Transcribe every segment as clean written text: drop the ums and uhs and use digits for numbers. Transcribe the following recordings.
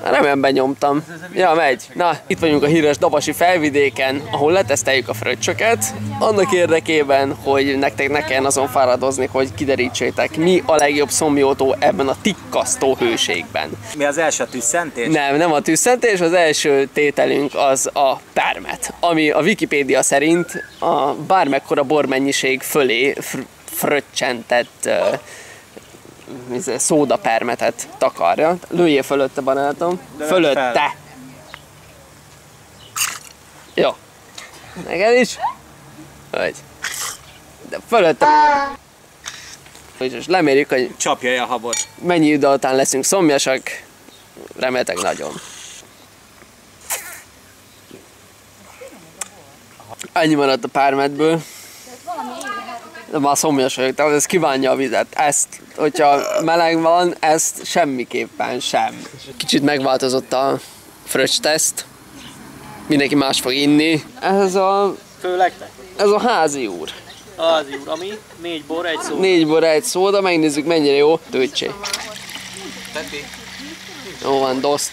Remélem benyomtam. Ja, megy. Na, itt vagyunk a híres Dabasi felvidéken, ahol leteszteljük a fröccsöket. Annak érdekében, hogy nektek ne kelljen azon fáradozni, hogy kiderítsétek, mi a legjobb szomjótó ebben a tikkasztó hőségben. Mi az első, a tűzszentés? Nem a tűzszentés, az első tételünk az a permet, ami a Wikipédia szerint a bármekkora bormennyiség fölé fröccsentett szódapermetet takarja. Lőjél fölötte, barátom. Fölötte! Jó. Neked is? Hogy. De fölötte. És lemérjük, hogy csapja a habot. Mennyi idő után leszünk szomjasak. Reméltek nagyon. Ennyi maradt a pármetből. De már szomjas vagyok, tehát ez kívánja a vizet. Ezt, hogyha meleg van, ezt semmiképpen sem. Kicsit megváltozott a fröccs teszt. Mindenki más fog inni. Főleg te? Ez a házi úr. Házi úr, ami 4 bor, 1 szóda. 4 bor, 1 szóda, megnézzük mennyire jó. Tőcsé. Jó van, doszt.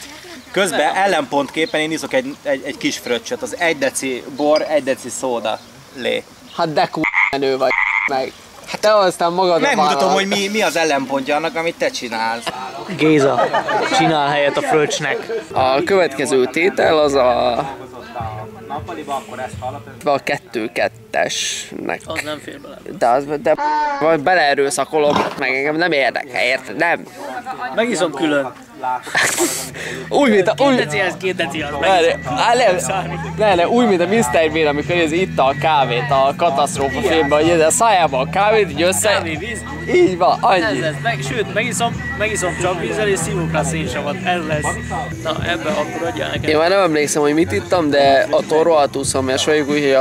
Közben ellenpontképpen én iszok egy kis fröccsöt, az 1 deci bor, 1 deci szóda lé. Hát de menő vagy meg. Hát te aztán magad megmutatom, hogy mi az ellenpontja annak, amit te csinálsz. Géza, csinál helyet a fröccsnek. A következő tétel az a 2-2-esnek. Az nem fér bele. De vagy beleerőszakolok, meg engem nem érdekel, érted? Nem. Megiszom külön. Úgy, mint a... 2 deci az, 2 deci az. Úgy, mint a Mr. Bean, amikor ez itta a kávét a katasztrófa filmben, hogy a szájába a kávét, így össze... Kávévíz. Így van, annyi. Sőt, megiszom csak vízzel és szívok rá szénsavat. Ez lesz. Na, ebben akkor adjál nekem. Én már nem emlékszem, hogy mit ittam, de attól rohadtul szomjas vagyok, úgyhogy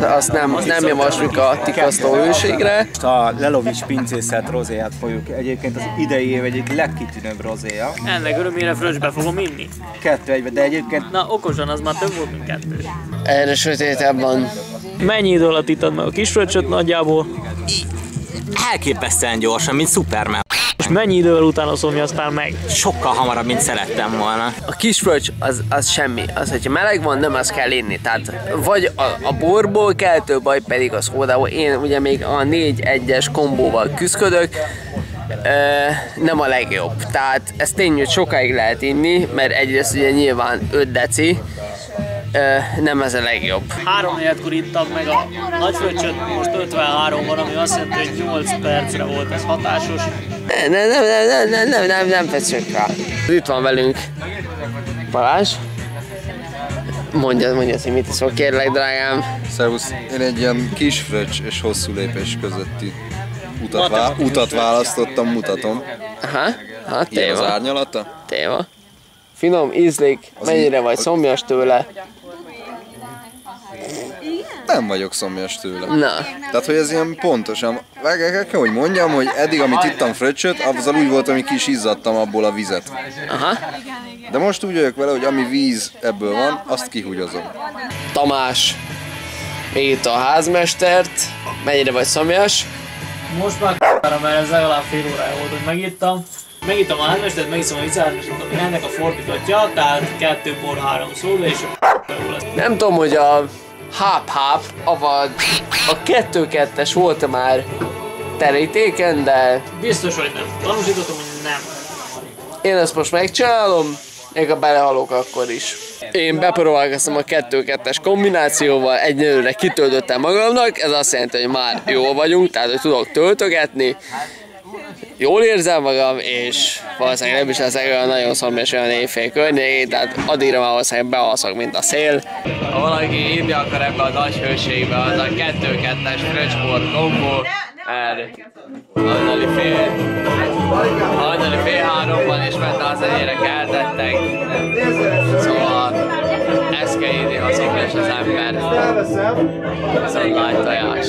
azt nem javasljuk a tikasztó hőségre. A Lelovics pincészet rozéját fogjuk. Egyébként az idei év egyik legkitűnőbb rozéja. Ennek örömére fröccsbe fogom inni. 2-1, de egyébként... Na, okosan, az már több volt, mint 2. Erre sötétebb van. Mennyi idő alatt ittad meg a kis fröccsöt nagyjából? Elképesztően gyorsan, mint Superman. És mennyi idővel utána szomjaztál meg? Sokkal hamarabb, mint szerettem volna. A kis fröccs az semmi. Az, hogyha meleg van, nem azt kell inni. Tehát vagy a borból keltő, vagy pedig a szódából. Én ugye még a 4-1-es kombóval küzdködök. Nem a legjobb. Tehát ez tény, hogy sokáig lehet inni, mert egyrészt ugye nyilván 5 deci. Nem ez a legjobb. 3-4-kor ittam meg a nagy fröccsöt, most 53 van, ami azt jelenti, hogy 8 percre volt ez hatásos. Nem feszünk rá. Itt van velünk Balázs. Mondjad, hogy mit iszol, kérlek, drágám. Szervusz, én egy ilyen kis fröccs és hosszú lépés közötti utat választottam, mutatom. Aha, ilyen az árnyalata. Téma. Finom, ízlik, mennyire vagy szomjas tőle? Nem vagyok szomjas tőle. Na. Tehát, hogy ez ilyen pontosan, kell, hogy mondjam, hogy eddig, amit ittam fröccsöt, azzal úgy volt, hogy ki is izzadtam abból a vizet. Aha. De most úgy vagyok vele, hogy ami víz ebből van, azt kihúgyozom. Tamás, itt a házmestert, mennyire vagy szomjas? Most már mert ez legalább fél órája volt, hogy megittam. Megittam a házmestert, megiszom a viccelmestert, ami ennek a fordítottja, tehát 2 bor, 3 szóda, és jó lesz. Nem tudom, hogy a háp-háp, avagy a 2-2-es volt már terítéken, de... Biztos, hogy nem. Tanúsítottam, hogy nem. Én ezt most megcsinálom, még ha belehalok akkor is. Én bepróbálkoztam a 2-2-es kombinációval, egyelőre kitöltöttem magamnak, ez azt jelenti, hogy már jól vagyunk, tehát hogy tudok töltögetni. Jól érzem magam, és valószínűleg nem is leszek olyan nagyon szomjas olyan éjfél környékén, tehát addigra már valószínűleg bealszok, mint a szél. Ha valaki inni akar ebbe a nagy hőségbe, az a 2-2-es fröccsbor kombó, mert hajnali fél 3-ban is ment az enyére keltettek. Szóval ezt kell inni, ha szomjas az ember. Viszont nagy tojás.